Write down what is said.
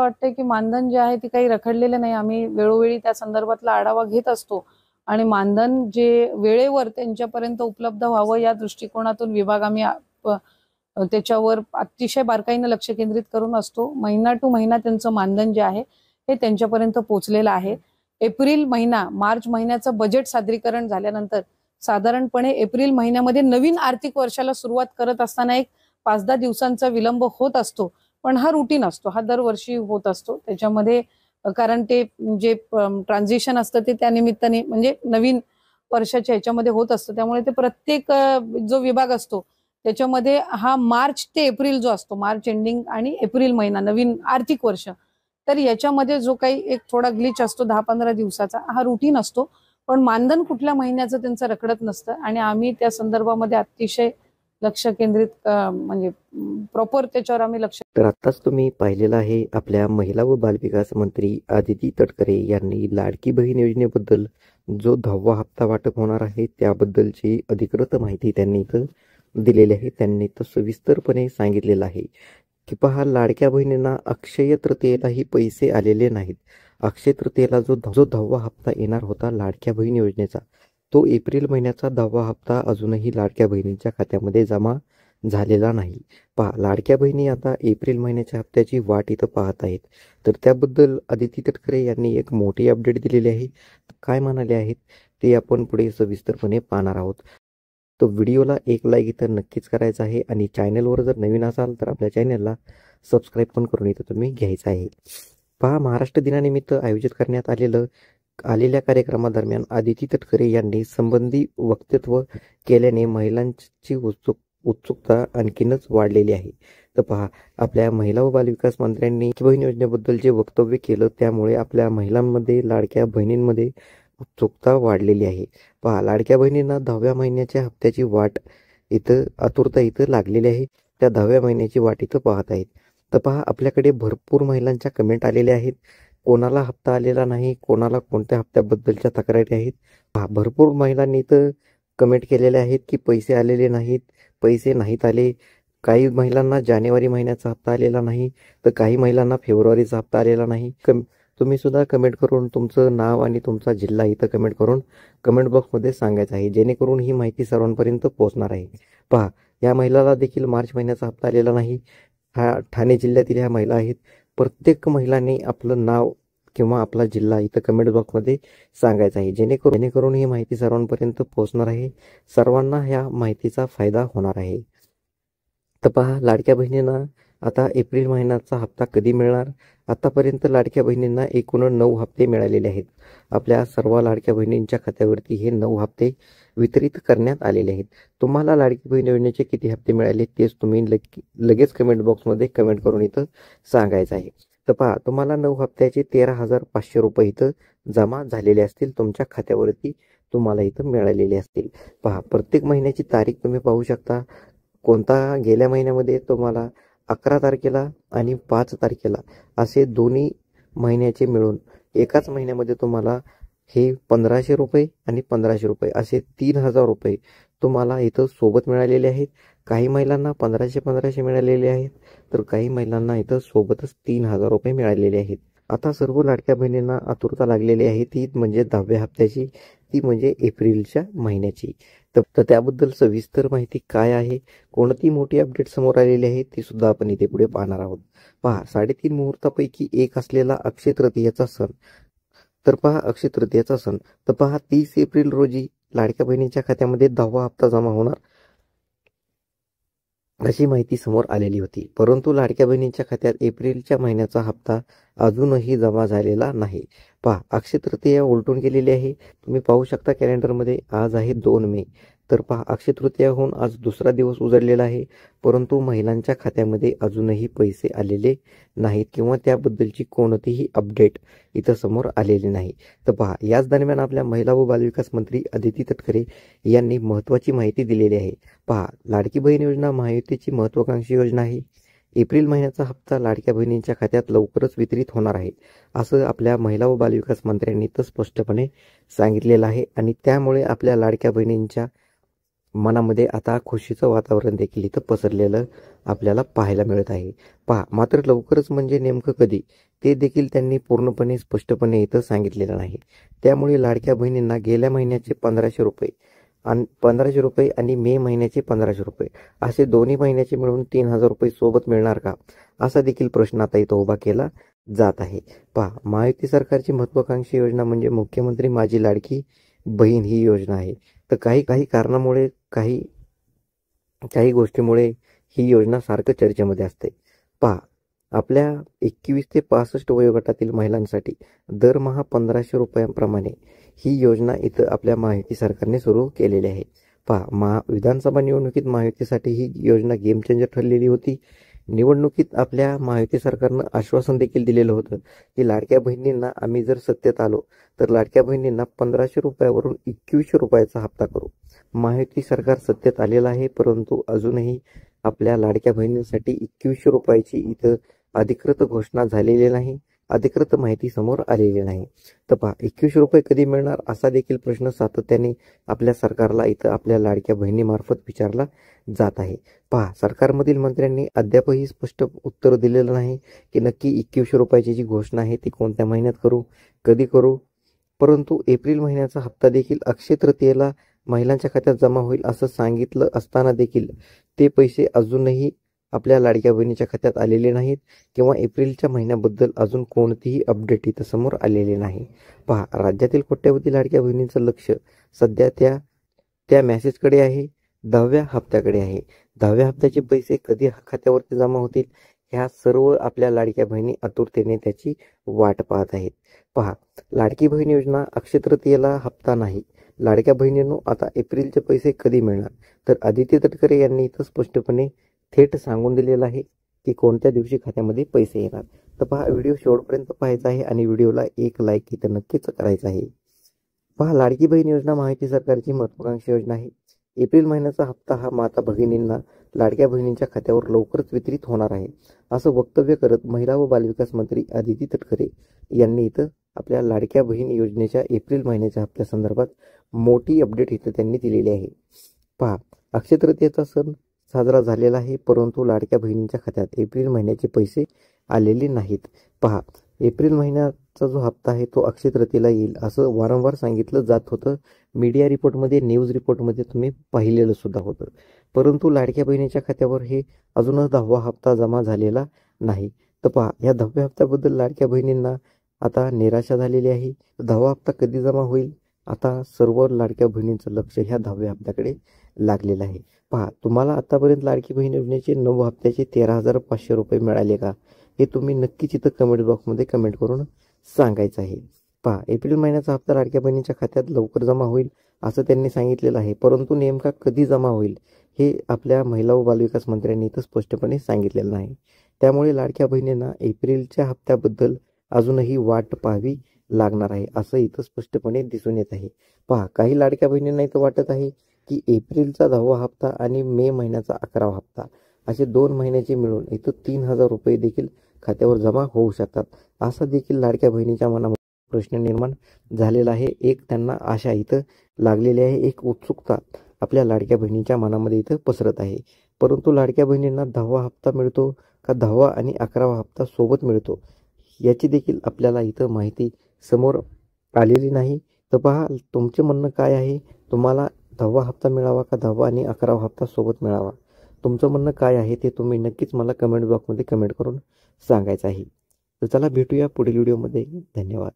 वाटतंय की मानधन जे आहे ते काही रखडलेलं नाही. आम्ही वेळोवेळी त्या संदर्भातला आढावा घेत असतो आणि मानधन जे वेळेवर त्यांच्यापर्यंत उपलब्ध व्हावं या दृष्टिकोनातून विभाग आम्ही त्याच्यावर अतिशय बारकाईने लक्ष केंद्रित करून असतो. महिना टू महिना त्यांचं मानधन जे आहे हे त्यांच्यापर्यंत पोहोचलेलं आहे. एप्रिल महिना मार्च महिन्याचं बजेट सादरीकरण झाल्यानंतर साधारणपणे एप्रिल महिन्यामध्ये नवीन आर्थिक वर्षाला सुरुवात करत असताना एक 5-10 दिवसांचा विलंब होत असतो, पण हा रुटीन असतो, हा दरवर्षी होत असतो. त्याच्यामध्ये कारण ते जे ट्रान्झिशन असतं ते त्या निमित्ताने म्हणजे नवीन वर्षाच्या ह्याच्यामध्ये होत असतं. त्यामुळे ते प्रत्येक जो विभाग असतो त्याच्यामध्ये हा मार्च ते एप्रिल जो असतो, मार्च एंडिंग आणि एप्रिल महिना नवीन आर्थिक वर्ष, तर याच्यामध्ये जो काही एक थोडा ग्लिच असतो 10-15 दिवसाचा, हा रुटीन असतो. पण मानधन कुठल्या महिन्याचं त्यांचं रखडत नसतं आणि आम्ही त्या संदर्भामध्ये अतिशय लक्ष केंद्रित म्हणजे प्रॉपर त्याच्यावर आम्ही लक्ष. तर आताच तुम्ही पाहिलेलं आहे आपल्या महिला व बालविकास मंत्री आदिती तटकरे यांनी लाडकी बहीण योजनेबद्दल जो 10वा हप्ता वाटप होणार आहे त्याबद्दलची अधिकृत माहिती त्यांनी इथं दिलेली आहे. त्यांनी तर सविस्तरपणे सांगितलेलं आहे की पहा, लाडक्या बहिणींना अक्षय तृतीयेलाही पैसे आलेले नाहीत. अक्षय तृतीयेला जो 10वा हप्ता येणार होता लाडक्या बहीण योजनेचा, तो एप्रिल महिन्याचा 10वा हप्ता अजूनही लाडक्या बहिणींच्या खात्यामध्ये जमा झालेला नाही. पहा, लाडक्या बहिणी आता एप्रिल महिन्याच्या हप्त्याची वाट इथं पाहत आहेत. तर त्याबद्दल आदिती तटकरे यांनी एक मोठी अपडेट दिलेली आहे. काय म्हणाले आहेत ते आपण पुढे सविस्तरपणे पाहणार आहोत. तो व्हिडिओला एक लाईक इथं नक्कीच करायचा आहे आणि चॅनलवर जर नवीन असाल तर आपल्या चॅनलला सबस्क्राईब पण करून इथं तुम्ही घ्यायचं आहे. पहा, महाराष्ट्र दिनानिमित्त आयोजित करण्यात आलेल्या कार्यक्रमादरम्यान आदिती तटकरे यांनी संबंधी वक्तव्य केल्याने महिलांची उत्सुकता आणखीनच वाढलेली आहे. तर पहा, आपल्या महिला व बालविकास मंत्र्यांनी बहीण योजनेबद्दल जे वक्तव्य केलं त्यामुळे आपल्या महिलांमध्ये, लाडक्या बहिणींमध्ये उत्सुकता वाढलेली आहे. पहा, लाडक्या बहिणींना 10व्या महिन्याच्या हप्त्याची वाट इथं आतुरता इथं लागलेली आहे. त्या 10व्या महिन्याची वाट इथं पाहत आहेत. तर पहा, आपल्याकडे भरपूर महिलांच्या कमेंट आलेल्या आहेत. कोणाला हप्ता आलेला नाही, कोणाला कोणत्या हप्त्याबद्दलच्या तक्रारी आहेत. पहा, भरपूर महिलांनी इथं कमेंट केलेल्या आहेत की पैसे आलेले नाहीत, पैसे नाहीत आले. काही महिलांना जानेवारी महिन्याचा हप्ता आलेला नाही, तर काही महिलांना फेब्रुवारीचा हप्ता आलेला नाही. तुम्ही सुद्धा कमेंट करून तुमचं नाव आणि तुमचा जिल्हा इथं कमेंट करून कमेंट बॉक्समध्ये सांगायचं आहे, जेणेकरून ही माहिती सर्वांपर्यंत पोहोचणार आहे. पहा, या महिलाला देखील मार्च महिन्याचा हप्ता आलेला नाही. ठाणे जिल्ह्यातील ह्या महिला आहेत. प्रत्येक महिलांनी आपलं नाव किंवा आपला जिल्हा इथं कमेंट बॉक्समध्ये सांगायचं आहे, जेणेकरून ही माहिती सर्वांपर्यंत पोहोचणार आहे. सर्वांना ह्या माहितीचा फायदा होणार आहे. तर पहा, लाडक्या बहिणींना आता एप्रिल महिन्याचा हप्ता कधी मिळणार? आतापर्यंत लाडक्या बहिणींना एकूण 9 हप्ते मिळालेले आहेत. आपल्या सर्व लाडक्या बहिणींच्या खात्यावरती हे 9 हप्ते वितरित करण्यात आलेले आहेत. तुम्हाला लाडकी बहीण योजनेचे किती हप्ते मिळाले तेच तुम्ही लगेच कमेंट बॉक्समध्ये कमेंट करून इथं सांगायचं आहे. तर पहा, तुम्हाला 9 हप्त्याचे 13,500 रुपये इथं जमा झालेले असतील, तुमच्या खात्यावरती तुम्हाला इथं मिळालेले असतील. पहा, प्रत्येक महिन्याची तारीख तुम्ही पाहू शकता. कोणता गेल्या महिन्यामध्ये तुम्हाला 11 तारखेला आणि 5 तारखेला असे दोन्ही महिन्याचे मिळून एकाच महिन्यामध्ये तुम्हाला हे 1500 रुपये आणि 1500 रुपये असे 3000 रुपये तुम्हाला इथं सोबत मिळालेले आहेत. काही महिलांना 1500 मिळालेले आहेत, तर काही महिलांना इथं सोबतच 3000 रुपये मिळालेले आहेत. आता सर्व लाडक्या बहिणींना आतुरता लागलेली आहे, ती म्हणजे 10व्या हप्त्याची, ती म्हणजे एप्रिलच्या महिन्याची. तर त्याबद्दल सविस्तर माहिती काय आहे, कोणती मोठी अपडेट समोर आलेली आहे ती सुद्धा आपण इथे पुढे पाहणार आहोत. पहा, 3.5 मुहूर्तापैकी एक असलेला अक्षय तृतीयेचा सण. तर पहा, अक्षय तृतीयेचा सण तर पहा 30 एप्रिल रोजी लाडक्या बहिणींच्या खात्यामध्ये 10वा हप्ता जमा होणार अशी माहिती समोर आलेली होती. परंतु लाडक्या बहिणींच्या खात्यात एप्रिलच्या महिन्याचा हप्ता अजूनही जमा झालेला नाही. पहा, अक्षय तृतीया उलटून गेलेली आहे. तुम्ही पाहू शकता कॅलेंडरमध्ये आज आहे 2 मे. तर पहा, अक्षय तृतीया होऊन आज दुसरा दिवस उजळलेला आहे, परंतु महिलांच्या खात्यामध्ये अजूनही पैसे आलेले नाहीत किंवा त्याबद्दलची कोणतीही अपडेट इथं समोर आलेली नाही. तर पहा, याच दरम्यान आपल्या महिला व बालविकास मंत्री आदिती तटकरे यांनी महत्त्वाची माहिती दिलेली आहे. पहा, लाडकी बहीण योजना महायुतीची महत्त्वाकांक्षी योजना आहे. एप्रिल महिन्याचा हप्ता लाडक्या बहिणींच्या खात्यात लवकरच वितरित होणार आहे, असं आपल्या महिला व बालविकास मंत्र्यांनी तर स्पष्टपणे सांगितलेलं आहे. आणि त्यामुळे आपल्या लाडक्या बहिणींच्या मनामध्ये आता खुशीचं वातावरण देखील इथं पसरलेलं आपल्याला पाहायला मिळत आहे. पहा, मात्र लवकरच म्हणजे नेमकं कधी ते देखील त्यांनी पूर्णपणे स्पष्टपणे इथं सांगितलेलं नाही. त्यामुळे लाडक्या बहिणींना गेल्या महिन्याचे 1500 रुपये आणि 1500 रुपये आणि मे महिन्याचे 1500 रुपये असे दोन्ही महिन्याचे मिळून 3000 रुपये सोबत मिळणार का, असा देखील प्रश्न आता इथं उभा केला जात आहे. पहा, महायुती सरकारची महत्वाकांक्षी योजना म्हणजे मुख्यमंत्री माझी लाडकी बहीण ही योजना आहे. तर काही काही कारणामुळे काही काही गोष्टीमुळे ही योजना सारखं चर्चेमध्ये असते. पहा, आपल्या 21 ते 65 वयोगटातील महिलांसाठी दरमहा 1500 रुपयांप्रमाणे ही योजना इथं आपल्या महायुती सरकारने सुरू केलेली आहे. पहा, विधानसभा निवडणुकीत महायुतीसाठी ही योजना गेम चेंजर ठरलेली होती. निवडणुकीत आपल्या महायुती सरकारनं आश्वासन देखील दिलेलं होतं की लाडक्या बहिणींना आम्ही जर सत्तेत आलो तर लाडक्या बहिणींना 1500 रुपयावरून 2100 रुपयाचा हप्ता करू. महायुती सरकार सत्तेत आलेलं आहे, परंतु अजूनही आपल्या लाडक्या बहिणींसाठी 2100 रुपयाची इथं अधिकृत घोषणा झालेली नाही, अधिकृत माहिती समोर आलेली नाही. तर पहा, 2100 रुपये कधी मिळणार असा देखील प्रश्न सातत्याने आपल्या सरकारला इथं आपल्या लाडक्या बहिणीमार्फत विचारला जात आहे. पहा, सरकारमधील मंत्र्यांनी अद्यापही स्पष्ट उत्तर दिलेलं नाही की नक्की 2100 रुपयाची जी घोषणा आहे ती कोणत्या महिन्यात करू, कधी करू. परंतु एप्रिल महिन्याचा हप्ता देखील अक्षय तृतीयेला महिलांच्या खात्यात जमा होईल असं सांगितलं असताना देखील ते पैसे अजूनही आपल्या लाडक्या बहिणीच्या खात्यात आलेले नाहीत किंवा एप्रिलच्या महिन्याबद्दल अजून कोणतीही अपडेट इथं समोर आलेली नाही. पहा, राज्यातील कोट्यवधी लाडक्या बहिणींचं लक्ष सध्या त्या मेसेजकडे आहे, 10व्या हप्त्याकडे आहे. 10व्या हप्त्याचे पैसे कधी खात्यावरती जमा होतील ह्या सर्व आपल्या लाडक्या बहिणी आतुरतेने त्याची वाट पाहत आहेत. पहा, लाडकी बहीण योजना अक्षय तृतीयेला हप्ता नाही. लाडक्या बहिणींनो, आता एप्रिलचे पैसे कधी मिळणार, तर आदित्य तटकरे यांनी इथं स्पष्टपणे थेट सांगून दिलेलं आहे की कोणत्या दिवशी खात्यामध्ये पैसे येणार. तर पहा, व्हिडिओ शेवटपर्यंत पाहायचा आहे आणि व्हिडिओला एक लाईक इथं नक्कीच करायचं आहे. पहा, लाडकी बहीण योजना महायुती सरकारची महत्वाकांक्षी योजना आहे. एप्रिल महिन्याचा हप्ता हा माता भगिनींना लाडक्या बहिणींच्या खात्यावर लवकरच वितरित होणार आहे असं वक्तव्य करत महिला व बालविकास मंत्री आदिती तटकरे यांनी इथं आपल्या लाडक्या बहीण योजनेच्या एप्रिल महिन्याच्या हप्त्यासंदर्भात मोठी अपडेट इथं त्यांनी दिलेली आहे. पहा, अक्षय तृतीयेचा सण साजरा झालेला आहे, परंतु लाडक्या बहिणींच्या खात्यात एप्रिल महिन्याचे पैसे आलेले नाहीत. पहा, एप्रिल महिन्याचा जो हप्ता आहे तो अक्षय तृतीयेला येईल असं वारंवार सांगितलं जात होतं. मीडिया रिपोर्टमध्ये, न्यूज रिपोर्टमध्ये तुम्ही पाहिलेलं सुद्धा होतं, परंतु लाडक्या बहिणीच्या खात्यावर हे अजूनच 10वा हप्ता जमा झालेला नाही. तर पहा, या 10व्या हप्त्याबद्दल लाडक्या बहिणींना आता निराशा झालेली आहे. 10वा हप्ता कधी जमा होईल, आता सर्व लाडक्या बहिणींचं लक्ष ह्या 10व्या हप्त्याकडे लागलेलं आहे. पहा, तुम्हाला आतापर्यंत लाडकी बहीण योजनेचे 9 हप्त्याचे 13,500 रुपये मिळाले का, हे तुम्ही नक्कीच इथं कमेंट बॉक्समध्ये कमेंट करून सांगायचं आहे. पहा, एप्रिल महिन्याचा हप्ता लाडक्या बहिणीच्या खात्यात लवकर जमा होईल असं त्यांनी सांगितलेलं आहे, परंतु नेमका कधी जमा होईल हे आपल्या महिला व बालविकास मंत्र्यांनी इथं स्पष्टपणे सांगितलेलं नाही. त्यामुळे लाडक्या बहिणींना एप्रिलच्या हप्त्याबद्दल अजूनही वाट पाहावी लागणार आहे असं इथं स्पष्टपणे दिसून येत आहे. पहा, काही लाडक्या बहिणींना इथं वाटत आहे की एप्रिलचा 10वा हप्ता आणि मे महिन्याचा 11वा हप्ता असे 2 महिन्याचे मिळून इथं 3000 रुपये देखील खात्यावर जमा होऊ शकतात असा देखील लाडक्या बहिणीच्या मनामध्ये प्रश्न निर्माण झालेला आहे. एक त्यांना आशा इथं लागलेली आहे, एक उत्सुकता आपल्या लाडक्या बहिणीच्या मनामध्ये इथं पसरत आहे. परंतु लाडक्या बहिणींना 10वा हप्ता मिळतो का 10वा आणि 11वा हप्ता सोबत मिळतो याची देखील आपल्याला इथं माहिती समोर आलेली नाही. तर पहा, तुमचे म्हणणं काय आहे, तुम्हाला 10वा हप्ता मिळावा का 10वा आणि 11वा हप्ता सोबत मिळावा, तुमचं म्हणणं काय आहे ते तुम्ही नक्कीच मला कमेंट बॉक्समध्ये कमेंट करून सांगायचं आहे. तर चला भेटूया पुढील व्हिडिओमध्ये. धन्यवाद.